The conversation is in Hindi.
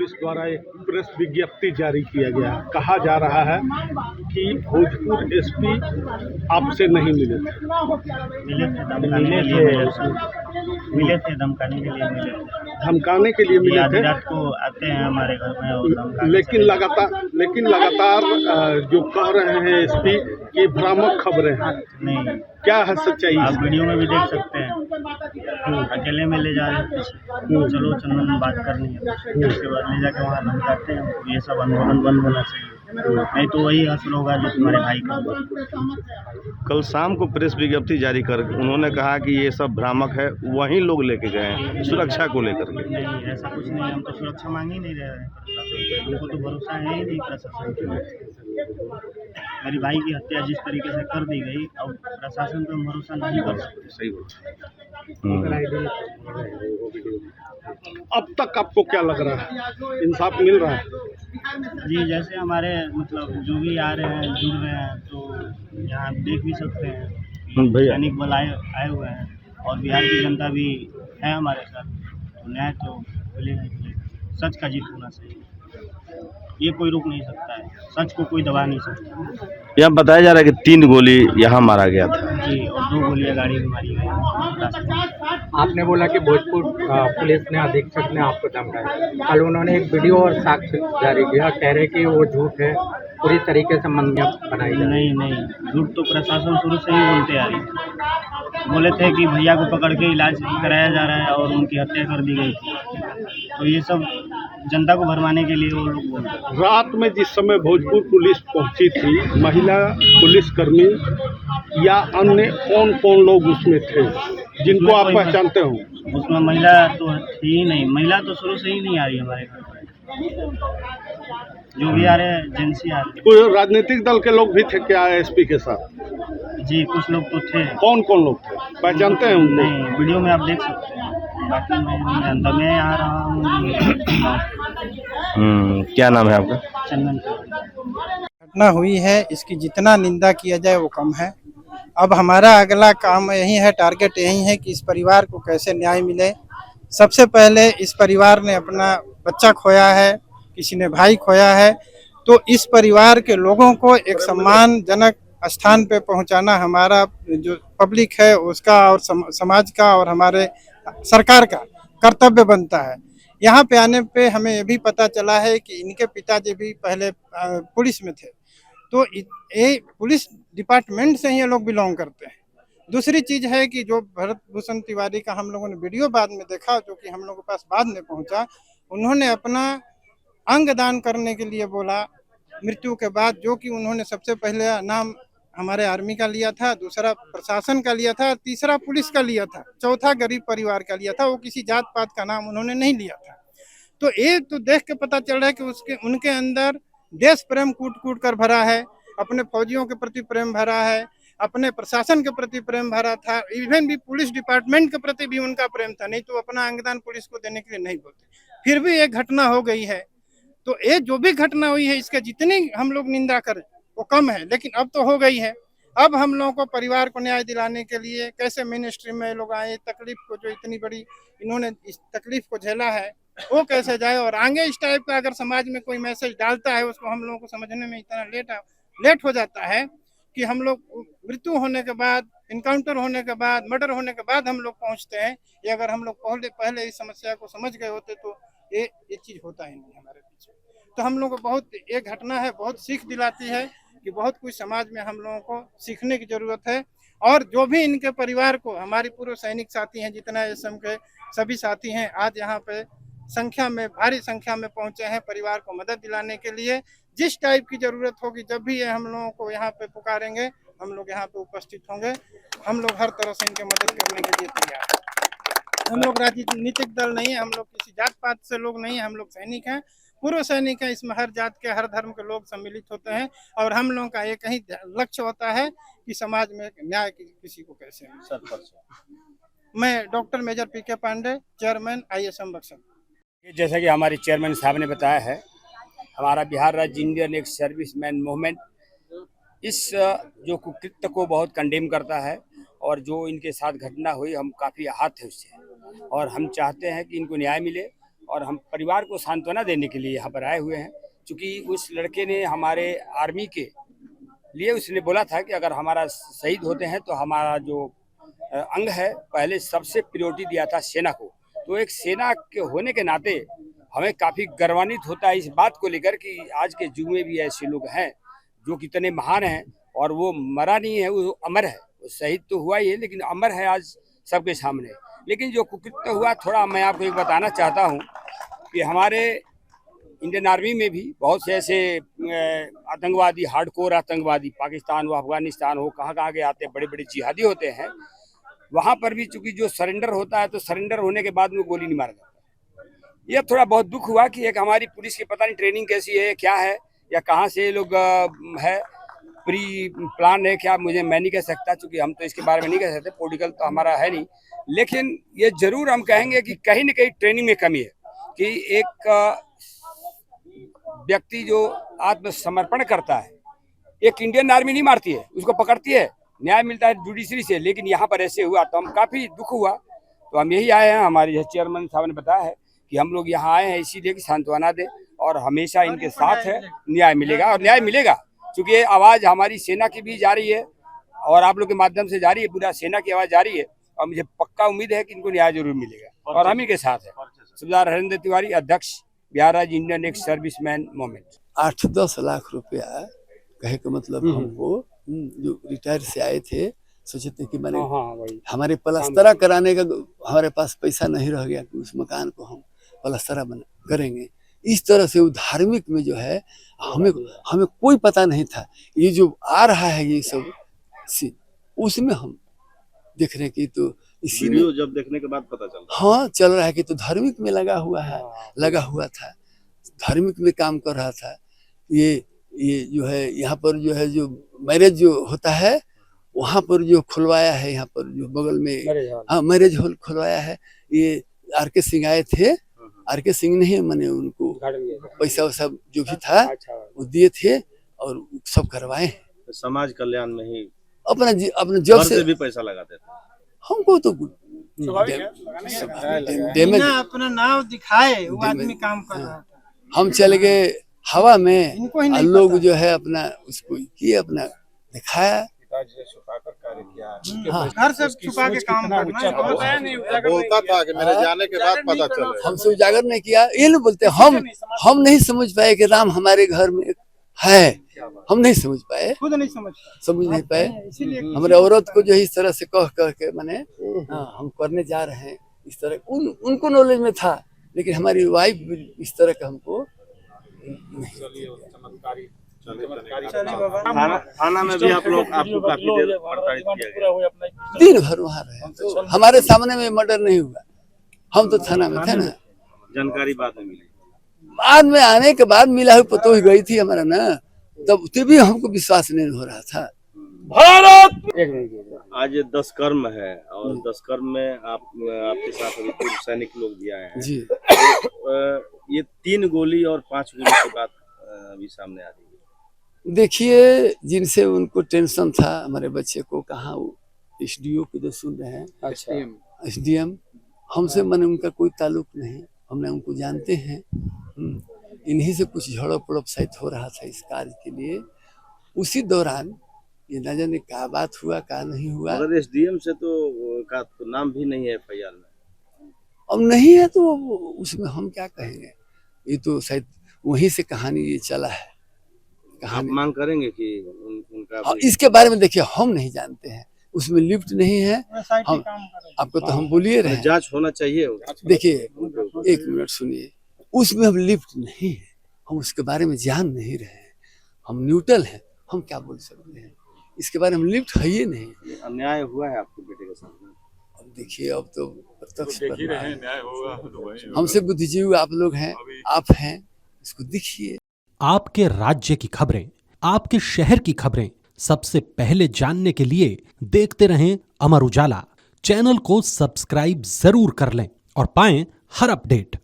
पुलिस द्वारा एक प्रेस विज्ञप्ति जारी किया गया। कहा जा रहा है कि भोजपुर एसपी आपसे नहीं मिले थे। मिले थे धमकाने के लिए मिले थे। धमकाने के लिए मिले थे। रात को आते हैं हमारे घर में और धमकाने। लेकिन लगातार जो कह रहे हैं एसपी कि भ्रामक खबरें हैं। नहीं, क्या है सच्चाई? आप वीडियो में भी देख सकते हैं। अकेले में ले जा रहे हैं, चलो चंदन बात करनी है, उसके बाद ले जाके वहाँ धमकाते हैं। ये सब आंदोलन बंद होना चाहिए, नहीं तो वही असर होगा जो तुम्हारे भाई का। कल शाम को प्रेस विज्ञप्ति जारी कर उन्होंने कहा कि ये सब भ्रामक है, वहीं लोग लेके गए हैं सुरक्षा को लेकर के। नहीं, ऐसा कुछ नहीं, हम तो सुरक्षा मांग ही नहीं रहे हैं। हमको तो भरोसा है ही नहीं प्रशासन पे। मेरी भाई की हत्या जिस तरीके से कर दी गई, अब प्रशासन पे हम भरोसा नहीं कर सकते। सही बात। अब तक आपको क्या लग रहा है, इंसाफ मिल रहा है? जी, जैसे हमारे मतलब जो भी आ रहे हैं जुड़ रहे हैं, तो यहाँ देख भी सकते हैं भैया सैनिक बल आए हुए हैं और बिहार की जनता भी है हमारे साथ। तो न्याय तो मिलेगा ही मिलेगा। सच का जीत होना चाहिए, ये कोई रोक नहीं सकता है, सच को कोई दबा नहीं सकता। यहाँ बताया जा रहा है कि 3 गोली यहाँ मारा गया था। जी, और 2 गोलियाँ गाड़ी में मारी गई। आपने बोला कि भोजपुर पुलिस ने अधीक्षक ने आपको धमकाया। कल उन्होंने एक वीडियो और साक्ष्य जारी किया, कह रहे कि वो झूठ है, पूरी तरीके से मंदिर बनाई जा रही है। नहीं, झूठ तो प्रशासन शुरू से ही बोलते आ रही है। बोले थे कि भैया को पकड़ के इलाज कराया जा रहा है और उनकी हत्या कर दी गई थी। तो ये सब जनता को भरमाने के लिए वो लोग बोलते हैं। रात में जिस समय भोजपुर पुलिस पहुंची थी, महिला पुलिसकर्मी या अन्य कौन कौन लोग उसमें थे जिनको आप पहचानते हो? उसमें महिला तो थी ही नहीं, महिला तो शुरू से ही नहीं आ रही हमारे घर पर। जो भी आ रहे हैं जेंट्स आ रहे। कोई राजनीतिक दल के लोग भी थे क्या एसपी के साथ? जी, कुछ लोग तो थे। कौन कौन लोग थे, पहचानते हैं उनको? नहीं, वीडियो में आप देख सकते हैं, बाकी मैं नहीं जानता। मैं आ रहा हूँ। क्या नाम है आपका? चंदन। घटना हुई है, इसकी जितना निंदा किया जाए वो कम है। अब हमारा अगला काम यही है, टारगेट यही है कि इस परिवार को कैसे न्याय मिले। सबसे पहले इस परिवार ने अपना बच्चा खोया है, किसी ने भाई खोया है, तो इस परिवार के लोगों को एक सम्मानजनक स्थान पे पहुंचाना हमारा जो पब्लिक है उसका और समाज का और हमारे सरकार का कर्तव्य बनता है। यहाँ पे आने पे हमें ये भी पता चला है कि इनके पिताजी भी पहले पुलिस में थे, तो ये पुलिस डिपार्टमेंट से ये लोग बिलोंग करते हैं। दूसरी चीज़ है कि जो भरत भूषण तिवारी का हम लोगों ने वीडियो बाद में देखा, जो कि हम लोगों के पास बाद में पहुंचा, उन्होंने अपना अंग दान करने के लिए बोला मृत्यु के बाद, जो कि उन्होंने सबसे पहले नाम हमारे आर्मी का लिया था, दूसरा प्रशासन का लिया था, तीसरा पुलिस का लिया था, चौथा गरीब परिवार का लिया था। वो किसी जात पात का नाम उन्होंने नहीं लिया था। तो ये तो देख के पता चल रहा है कि उनके अंदर देश प्रेम कूट कूट कर भरा है, अपने फौजियों के प्रति प्रेम भरा है, अपने प्रशासन के प्रति प्रेम भरा था, इवन भी पुलिस डिपार्टमेंट के प्रति भी उनका प्रेम था, नहीं तो अपना अंगदान पुलिस को देने के लिए नहीं बोलते। फिर भी एक घटना हो गई है, तो ये जो भी घटना हुई है इसके जितनी हम लोग निंदा करें वो कम है, लेकिन अब तो हो गई है। अब हम लोगों को परिवार को न्याय दिलाने के लिए कैसे मेन स्ट्रीम में लोग आए, तकलीफ को जो इतनी बड़ी इन्होंने इस तकलीफ को झेला है वो कैसे जाए, और आगे इस टाइप का अगर समाज में कोई मैसेज डालता है उसको हम लोगों को समझने में इतना लेट हो जाता है कि हम लोग मृत्यु होने के बाद, इनकाउंटर होने के बाद, मर्डर होने के बाद हम लोग पहुंचते हैं। ये अगर हम लोग पहले इस समस्या को समझ गए होते तो ये चीज़ होता ही नहीं हमारे बीच में। तो हम लोग को बहुत एक घटना है, बहुत सीख दिलाती है कि बहुत कुछ समाज में हम लोगों को सीखने की जरूरत है। और जो भी इनके परिवार को, हमारी पूर्व सैनिक साथी हैं, जितना एसएम के सभी साथी हैं, आज यहाँ पे भारी संख्या में पहुंचे हैं परिवार को मदद दिलाने के लिए। जिस टाइप की जरूरत होगी, जब भी ये हम लोगों को यहाँ पे पुकारेंगे, हम लोग यहाँ पे उपस्थित होंगे। हम लोग हर तरह से इनके मदद करने के लिए तैयार हैं। हम लोग राजनीतिक दल नहीं है, हम लोग किसी जात पात से लोग नहीं है, हम लोग सैनिक हैं, पूर्व सैनिक है। इसमें हर जात के, हर धर्म के लोग सम्मिलित होते हैं और हम लोगों का एक ही लक्ष्य होता है कि समाज में न्याय किसी को कैसे मिले। मैं डॉक्टर मेजर पीके पांडे, चेयरमैन ISM बक्सर। जैसा कि हमारे चेयरमैन साहब ने बताया है, हमारा बिहार राज्य इंडियन एक्स सर्विसमैन मूवमेंट इस जो कुकृत्य को बहुत कंडेम करता है, और जो इनके साथ घटना हुई हम काफ़ी आहत है उससे, और हम चाहते हैं कि इनको न्याय मिले और हम परिवार को सांत्वना देने के लिए यहाँ पर आए हुए हैं। क्योंकि उस लड़के ने हमारे आर्मी के लिए उसने बोला था कि अगर हमारा शहीद होते हैं तो हमारा जो अंग है पहले सबसे प्रायोरिटी दिया था सेना को। तो एक सेना के होने के नाते हमें काफ़ी गर्वान्वित होता है इस बात को लेकर कि आज के युग में भी ऐसे लोग हैं जो कितने महान हैं और वो मरा नहीं है, वो अमर है। वो शहीद तो हुआ ही है लेकिन अमर है आज सबके सामने। लेकिन जो कुकृत्य हुआ, थोड़ा मैं आपको एक बताना चाहता हूँ कि हमारे इंडियन आर्मी में भी बहुत से ऐसे आतंकवादी, हार्डकोर आतंकवादी, पाकिस्तान हो, अफगानिस्तान हो, कहाँ के आते हैं, बड़े बड़े जिहादी होते हैं। वहाँ पर भी चूंकि जो सरेंडर होता है तो सरेंडर होने के बाद में गोली नहीं मारा जाता। ये थोड़ा बहुत दुख हुआ कि एक हमारी पुलिस की पता नहीं ट्रेनिंग कैसी है, क्या है, या कहाँ से ये लोग है, प्री प्लान है क्या, मुझे मैं नहीं कह सकता, क्योंकि हम तो इसके बारे में नहीं कह सकते, पॉलिटिकल तो हमारा है नहीं। लेकिन ये जरूर हम कहेंगे कि कहीं न कहीं ट्रेनिंग में कमी है कि एक व्यक्ति जो आत्मसमर्पण करता है, एक इंडियन आर्मी नहीं मारती है, उसको पकड़ती है, न्याय मिलता है जुडिशरी से। लेकिन यहाँ पर ऐसे हुआ तो हम काफ़ी दुख हुआ। तो हम यही आए हैं, हमारे चेयरमैन साहब ने बताया है कि हम लोग यहाँ आए हैं इसीलिए कि सांत्वना दें और हमेशा इनके साथ है, न्याय मिलेगा और न्याय मिलेगा। क्योंकि ये आवाज़ हमारी सेना की भी जा रही है और आप लोग के माध्यम से जा रही है, पूरा सेना की आवाज़ जा रही है और मुझे पक्का उम्मीद है कि इनको न्याय जरूर मिलेगा और हम ही के साथ है। सुबेदार हरेंद्र तिवारी, अध्यक्ष बिहार राज्य Indian ex serviceman movement. 8-10 lakh रुपया कहे का मतलब हमको जो रिटायर से आए थे, सोचे थे कि मैंने हमारे पलस्तरा कराने का हमारे पास पैसा नहीं रह गया कि उस मकान को हम पलस्तरा करेंगे। इस तरह से वो धार्मिक में जो है हमें कोई पता नहीं था। ये जो आ रहा है ये सब उसमें हम देख रहे हैं कि तो इसी वीडियो जब देखने के बाद पता चला, हाँ चल रहा है कि तो धार्मिक में लगा हुआ था, धार्मिक में काम कर रहा था। ये जो है यहाँ पर जो है जो मैरिज जो होता है वहाँ पर जो खुलवाया है, यहाँ पर जो बगल में हाँ मैरिज हॉल खुलवाया है। ये आर.के. सिंह आए थे, आर.के. सिंह नहीं मैंने उनको पैसा वैसा जो भी था वो दिए थे और सब करवाए हैं। समाज कल्याण में ही अपना जब से भी पैसा लगाते थे। हमको तो डैमेज अपना नाम दिखाए वो आदमी काम कर रहा था। हम चले गए हवा में और लोग जो है अपना उसको किए, अपना दिखाया, घर से छुपा के काम करना बोलता था कि मेरे जाने के बाद पता चला। हमसे उजागर नहीं किया। ये लोग बोलते हम नहीं समझ पाए कि राम हमारे घर में है, हम नहीं समझ पाए, खुद नहीं समझ नहीं पाए। हमारे औरत को जो इस तरह से कह के मैंने हम करने जा रहे हैं इस तरह उनको नॉलेज में था, लेकिन हमारी वाइफ इस तरह का हमको थाना में भी आपको काफी देर प्रताड़ित किया गया। दिन भर वहाँ रहे तो हमारे सामने में मर्डर नहीं हुआ, हम तो थाना में थे ना। जानकारी बाद में मिली, बाद में आने के बाद मिला हुई पतो ही गई थी हमारा ना, तब भी हमको विश्वास नहीं हो रहा था। आज 10 कर्म है और 10 कर्म में आपके साथ अभी पूर्व सैनिक लोग भी आए हैं जी। तो ये 3 गोली और 5 गोली की बात अभी सामने आ रही है। देखिए जिनसे उनको टेंशन था हमारे बच्चे को, कहाँ वो SDO को जो सुन रहे हैं, SDM, हमसे मैंने उनका कोई ताल्लुक नहीं, हमने उनको जानते हैं। इन्हीं से कुछ झड़प उड़प शायद हो रहा था इस कार्य के लिए। उसी दौरान ये न जाने क्या बात हुआ क्या नहीं हुआ। अगर SDM से का तो नाम भी नहीं है FIR में, अब नहीं है तो उसमें हम क्या कहेंगे। ये तो शायद वहीं से कहानी ये चला है। आप मांग करेंगे कि उनका इसके बारे में देखिए हम नहीं जानते हैं, उसमें लिफ्ट नहीं है। हम आपको तो हम बोलिए रहे जांच होना चाहिए। देखिए 1 मिनट सुनिए, उसमें हम लिफ्ट नहीं है, हम उसके बारे में जान नहीं रहे हैं, हम न्यूट्रल हैं, हम क्या बोल सकते हैं इसके बारे में। लिफ्ट है ही नहीं। अन्याय हुआ है आपके बेटे के साथ। अब देखिए अब तो प्रत्यक्ष हमसे बुद्धिजीवी आप लोग हैं, आप हैं, इसको देखिए। आपके राज्य की खबरें, आपके शहर की खबरें सबसे पहले जानने के लिए देखते रहें अमर उजाला। चैनल को सब्सक्राइब जरूर कर लें और पाएं हर अपडेट।